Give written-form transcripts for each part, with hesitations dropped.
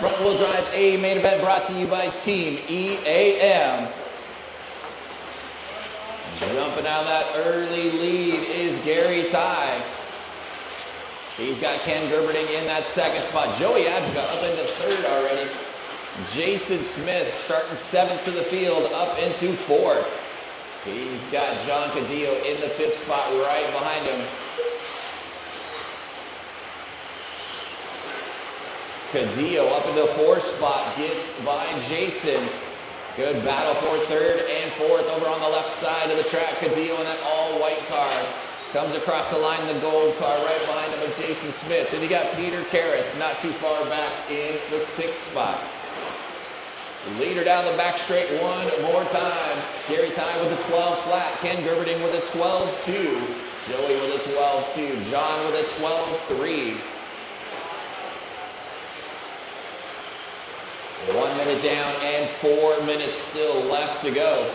Front wheel drive A main event brought to you by Team EAM. Jumping out that early lead is Gary Ty. He's got Ken Gerberding in that second spot. Joey Advoca up into third already. Jason Smith starting seventh to the field, up into fourth. He's got John Cadillo in the fifth spot right behind him. Cadillo up into the fourth spot, gets by Jason. Good battle for third and fourth over on the left side of the track. Cadillo in that all-white car. Comes across the line, the gold car right behind him with Jason Smith. Then you got Peter Karras not too far back in the sixth spot. Leader down the back straight one more time. Gary Ty with a 12 flat. Ken Gerberding with a 12-2. Joey with a 12-2. John with a 12-3. 1 minute down and 4 minutes still left to go.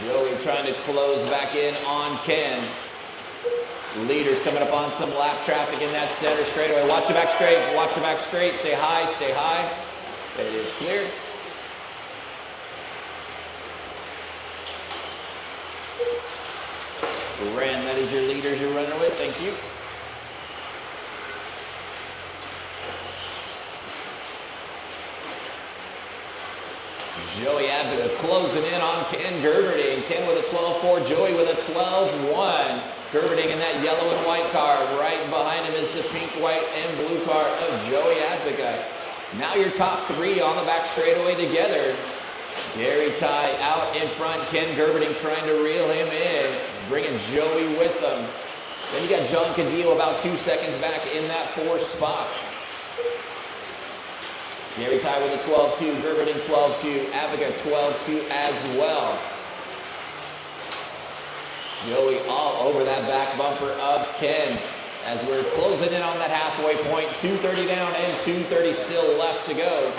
Joey trying to close back in on Ken. Leaders coming up on some lap traffic in that center straightaway. Watch the back straight, watch the back straight. Stay high, stay high. It is clear. Ren, that is your leaders you're running with. Thank you. Joey Advoca closing in on Ken Gerberding. Ken with a 12-4, Joey with a 12-1. Gerberding in that yellow and white car. Right behind him is the pink, white, and blue car of Joey Advoca. Now your top three on the back straightaway together. Gary Ty out in front. Ken Gerberding trying to reel him in. Bringing Joey with them. Then you got John Cadillo about 2 seconds back in that fourth spot. Gary Ty with a 12-2, Gerberding 12-2, Advoca 12-2 as well. Joey all over that back bumper of Ken as we're closing in on that halfway point. 2:30 down and 2:30 still left to go.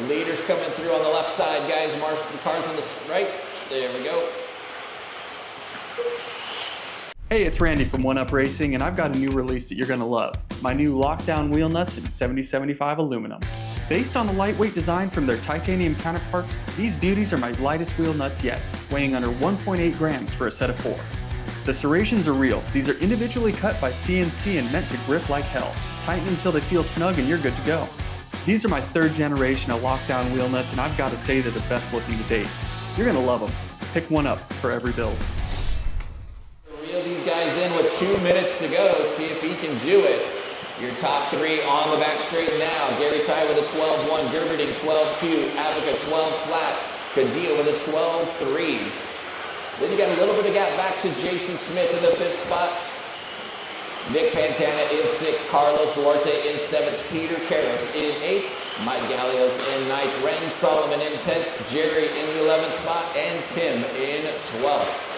Leaders coming through on the left side, guys. Mark the cars on the right. There we go. Hey, it's Randy from One Up Racing, and I've got a new release that you're going to love. My new lockdown wheel nuts in 7075 aluminum. Based on the lightweight design from their titanium counterparts, these beauties are my lightest wheel nuts yet, weighing under 1.8 grams for a set of 4. The serrations are real. These are individually cut by CNC and meant to grip like hell. Tighten until they feel snug and you're good to go. These are my third generation of lockdown wheel nuts, and I've got to say they're the best looking to date. You're going to love them. Pick one up for every build. Reel these guys in with 2 minutes to go. See if he can do it. Your top three on the back straight now. Gary Ty with a 12-1, Gerberding 12-2, Advoca 12 flat, Cadillo with a 12-3. Then you got a little bit of gap back to Jason Smith in the fifth spot. Nick Pantana in sixth, Carlos Duarte in seventh, Peter Karras in eighth, Mike Gallios in ninth, Ren Solomon in 10th, Jerry in the 11th spot, and Tim in 12th.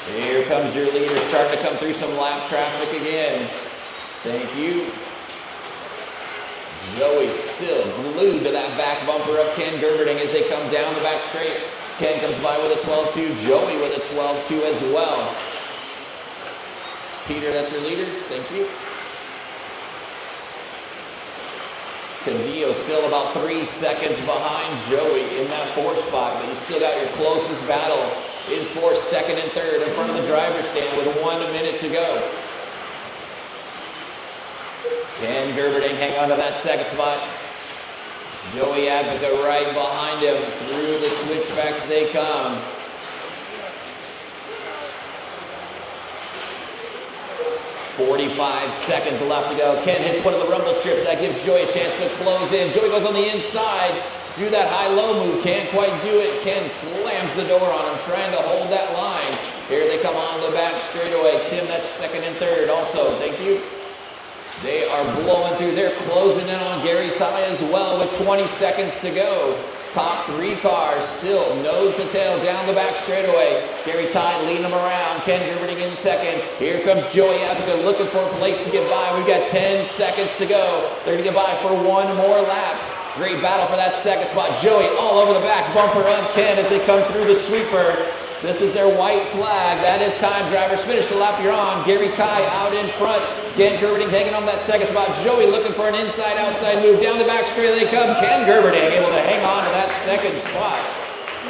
Here comes your leader, starting to come through some lap traffic again. Thank you. Joey still glued to that back bumper of Ken Gerberding as they come down the back straight. Ken comes by with a 12-2, Joey with a 12-2 as well. Peter, that's your leaders. Thank you. Cadillo still about 3 seconds behind Joey in that fourth spot, but you still got your closest battle is for second and third in front of the driver's stand with 1 minute to go. Ken Gerberding hang on to that second spot. Joey Advoca right behind him. Through the switchbacks they come. .45 seconds left to go. Ken hits one of the rumble strips. That gives Joey a chance to close in. Joey goes on the inside. Do that high-low move. Can't quite do it. Ken slams the door on him, trying to hold that line. Here they come on the back straightaway. Tim, that's second and third also. Thank you. They are blowing through. They're closing in on Gary Ty as well with 20 seconds to go. Top three cars still nose to tail down the back straightaway. Gary Ty leading them around. Ken Gerberding in second. Here comes Joey Advoca looking for a place to get by. We've got 10 seconds to go. They're going to get by for one more lap. Great battle for that second spot. Joey all over the back bumper of Ken as they come through the sweeper. This is their white flag. That is time. Drivers finish the lap you're on. Gary Ty out in front. Ken Gerberding taking on that second spot. Joey looking for an inside-outside move. Down the back straight they come. Ken Gerberding able to hang on to that second spot.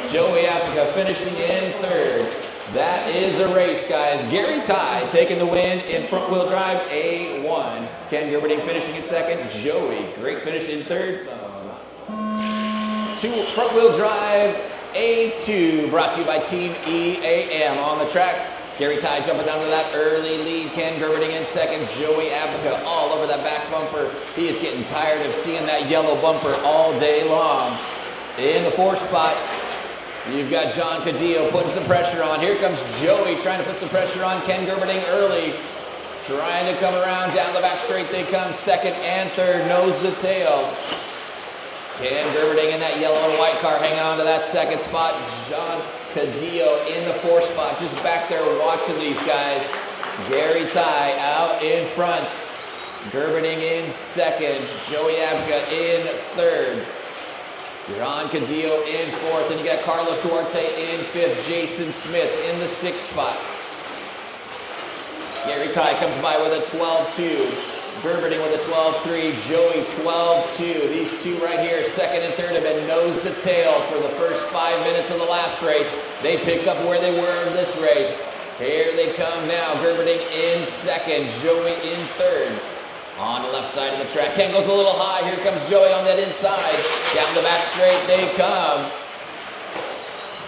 Joey Apica finishing in third. That is a race, guys. Gary Ty taking the win in front-wheel drive A1. Ken Gerberding finishing in second. Joey, great finish in third. Front-wheel drive A2, brought to you by Team EAM. On the track, Gary Ty jumping down to that early lead. Ken Gerberding in second. Joey Apica all over that back bumper. He is getting tired of seeing that yellow bumper all day long. In the fourth spot, you've got John Cadillo putting some pressure on. Here comes Joey trying to put some pressure on Ken Gerberding early. Trying to come around down the back straight they come. Second and third, nose to tail. Ken Gerberding in that yellow and white car hanging on to that second spot. John Cadillo in the fourth spot, just back there watching these guys. Gary Ty out in front. Gerberding in second. Joey Apica in third. John Cadillo in fourth. And you got Carlos Duarte in fifth. Jason Smith in the sixth spot. Gary Ty comes by with a 12-2. Gerberding with a 12-3, Joey 12-2. These two right here, second and third, have been nose to tail for the first 5 minutes of the last race. They picked up where they were in this race. Here they come now. Gerberding in second, Joey in third. On the left side of the track. Ken goes a little high. Here comes Joey on that inside. Down the back straight they come.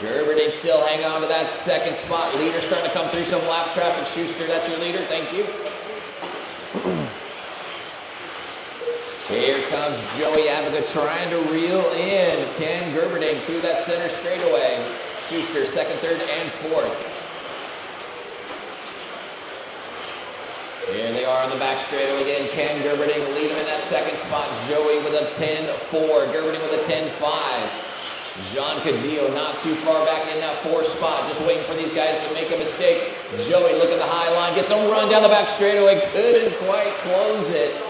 Gerberding still hanging on to that second spot. Leader's trying to come through some lap traffic. Schuster, that's your leader. Thank you. Here comes Joey Apica trying to reel in Ken Gerberding through that center straightaway. Schuster, second, third, and fourth. Here they are on the back straightaway again. Ken Gerberding lead him in that second spot. Joey with a 10-4. Gerberding with a 10-5. John Cadillo not too far back in that fourth spot. Just waiting for these guys to make a mistake. Joey looking the high line. Gets a run down the back straightaway. Couldn't quite close it.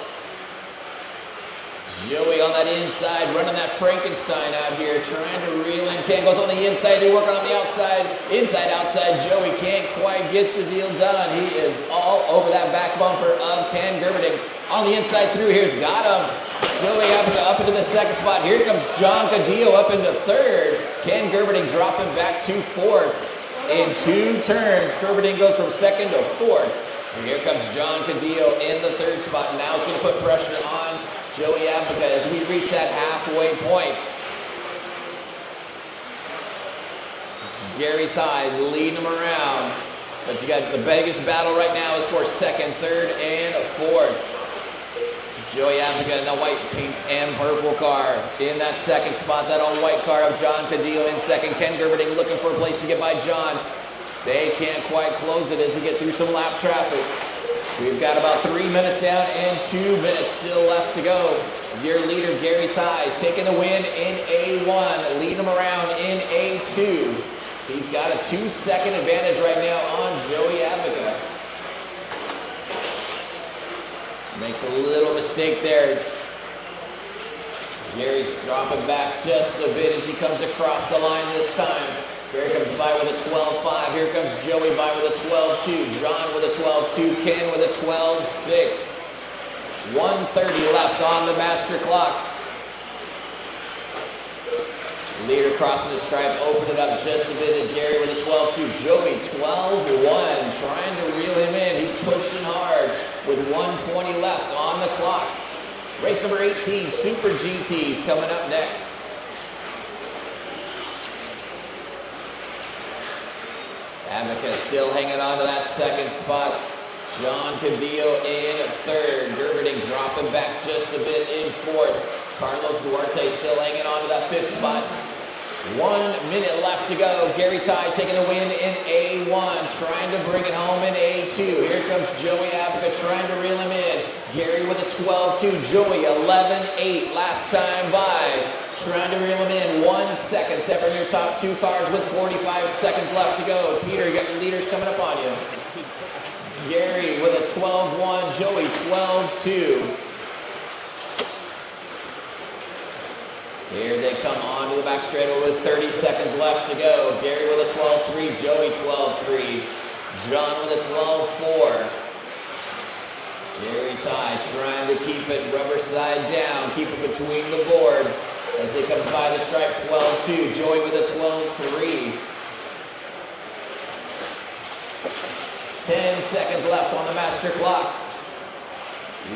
Joey on that inside, running that Frankenstein out here, trying to reel in. Ken goes on the inside, they're working on the outside. Inside, outside, Joey can't quite get the deal done. He is all over that back bumper of Ken Gerberding. On the inside through, here's got him. Joey up into the second spot. Here comes John Cadillo up into third. Ken Gerberding dropping back to fourth. In two turns, Gerberding goes from second to fourth. And here comes John Cadillo in the third spot. Now it's going to put pressure on Joey Apica as we reach that halfway point. Gary Ty leading them around. But you got the biggest battle right now is for second, third, and fourth. Joey Apica in the white, pink, and purple car. In that second spot, that all white car of John Cadillo in second. Ken Gerberding looking for a place to get by John. They can't quite close it as they get through some lap traffic. We've got about 3 minutes down and 2 minutes still left to go. Your leader, Gary Ty, taking the win in A1. Lead him around in A2. He's got a 2-second advantage right now on Joey Apica. Makes a little mistake there. Gary's dropping back just a bit as he comes across the line this time. Here comes by with a 12-5. Here comes Joey by with a 12-2. John with a 12-2. Ken with a 12-6. 1:30 left on the master clock. Leader crossing the stripe, open it up just a bit. And Gary with a 12-2. Joey 12-1, trying to reel him in. He's pushing hard with 1:20 left on the clock. Race number 18, Super GTs coming up next. Apica still hanging on to that second spot. John Cadillo in third. Gerberding dropping back just a bit in fourth. Carlos Duarte still hanging on to that fifth spot. 1 minute left to go. Gary Ty taking the win in A1, trying to bring it home in A2. Here comes Joey Apica trying to reel him in. Gary with a 12-2. Joey 11-8 last time by. Trying to reel him in. 1 second separating your top two cars with 45 seconds left to go. Peter, you got your leaders coming up on you. Gary with a 12-1. Joey 12-2. Here they come on to the back straightaway with 30 seconds left to go. Gary with a 12.3, Joey 12.3, John with a 12.4. Gary Ty trying to keep it rubber side down, keep it between the boards as they come by the stripe. 12.2, Joey with a 12.3. 10 seconds left on the master clock.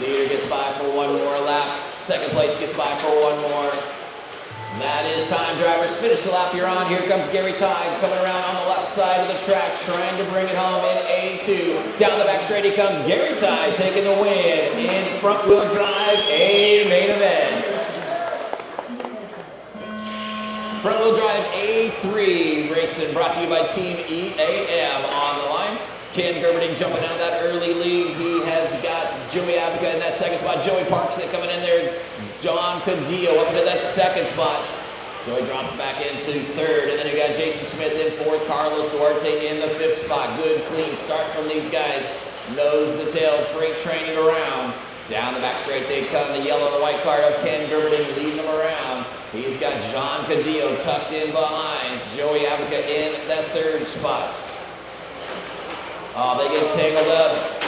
Leader gets by for one more lap. Second place gets by for one more. That is time, drivers. Finish the lap you're on. Here comes Gary Tide coming around on the left side of the track, trying to bring it home in A2. Down the back straight he comes. Gary Tide taking the win in front wheel drive A main event. Front wheel drive A3 racing brought to you by Team EAM on the line. Ken Gerberding jumping out of that early lead. He has got Joey Abaca in that second spot. Joey Parks coming in there. John Cadillo up into that second spot. Joey drops back into third. And then you got Jason Smith in fourth. Carlos Duarte in the fifth spot. Good, clean start from these guys. Nose to tail, freight training around. Down the back straight they come. The yellow and the white car of Ken Gerberding leading them around. He's got John Cadillo tucked in behind. Joey Abaca in that third spot. Oh, they get tangled up.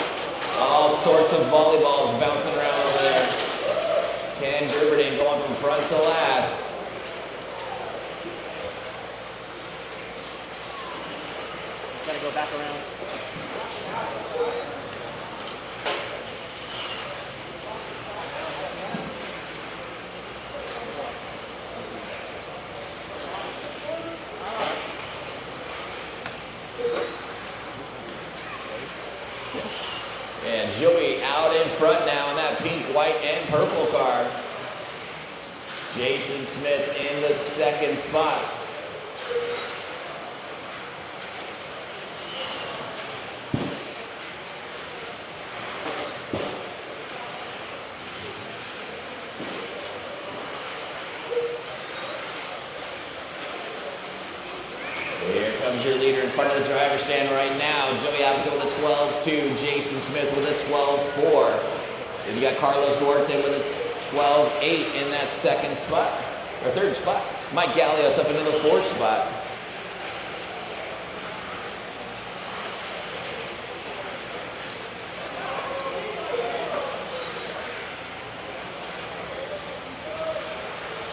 All sorts of volleyballs bouncing around over there. Ken Gerberding going from front to last. Gotta go back around. And Joey out in front now in that pink, white, and purple car. Jason Smith in the second spot. Here comes your leader in front of the driver's stand right now. Joey Abaca with a 12.2, Jason Smith with a 12.4. Then you got Carlos Duarte with a 12.8 in that second spot, or third spot. Mike Gallios up into the fourth spot.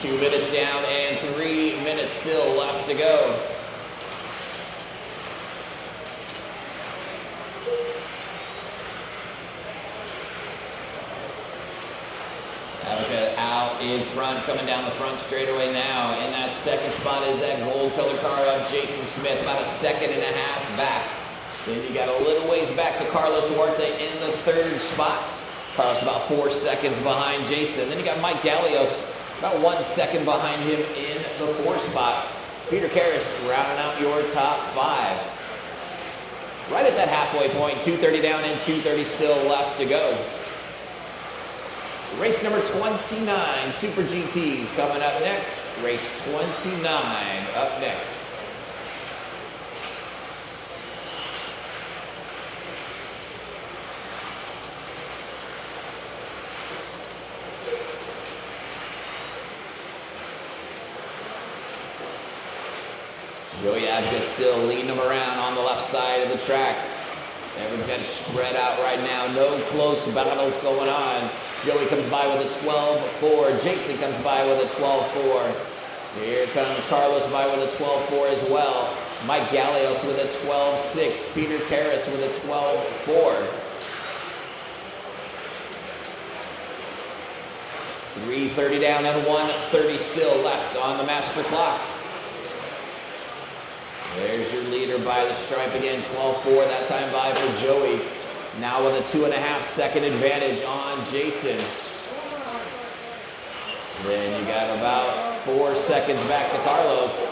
Two minutes down and 3 minutes still left to go. Abaca out in front, coming down the front straightaway now. In that second spot is that gold color car of Jason Smith, about a second and a half back. Then you got a little ways back to Carlos Duarte in the third spot. Carlos about 4 seconds behind Jason. Then you got Mike Gallios about 1 second behind him in the fourth spot. Peter Karras rounding out your top five. Right at that halfway point, 2:30 down and 2:30 still left to go. Race number 29, Super GTs coming up next. Race 29 up next. Joey Abaca still leading them around on the left side of the track. Everybody's spread out right now. No close battles going on. Joey comes by with a 12.4. Jason comes by with a 12.4. Here comes Carlos by with a 12.4 as well. Mike Gallios with a 12.6. Peter Karras with a 12.4. 3:30 down and 1:30 still left on the master clock. There's your leader by the stripe again, 12.4, that time by for Joey. Now with a 2.5 second advantage on Jason. Then you got about 4 seconds back to Carlos.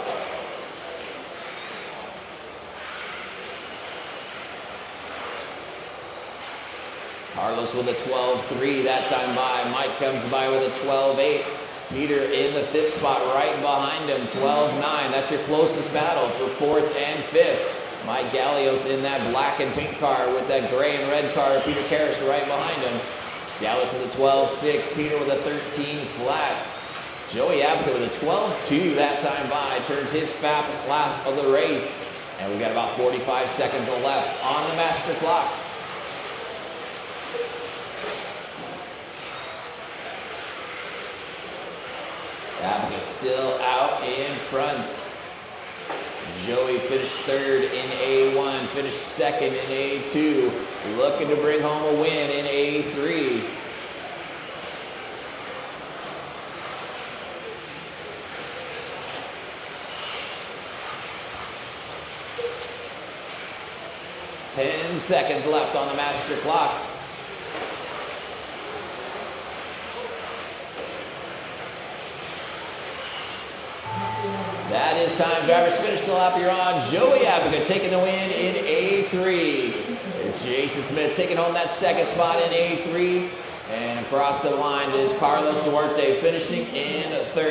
Carlos with a 12.3, that time by. Mike comes by with a 12.8. Peter in the fifth spot right behind him, 12.9. That's your closest battle for fourth and fifth. Mike Gallios in that black and pink car with that gray and red car. Peter Karras right behind him. Gallios with a 12.6. Peter with a 13 flat. Joey Abaca with a 12.2 that time by, turns his fastest lap of the race. And we've got about 45 seconds left on the master clock. Abaca still out in front. Joey finished third in A1, finished second in A2, looking to bring home a win in A3. Ten seconds left on the master clock. That is time. Drivers finish the lap you're on. Joey Abaca taking the win in A3. Jason Smith taking home that second spot in A3. And across the line is Carlos Duarte finishing in third.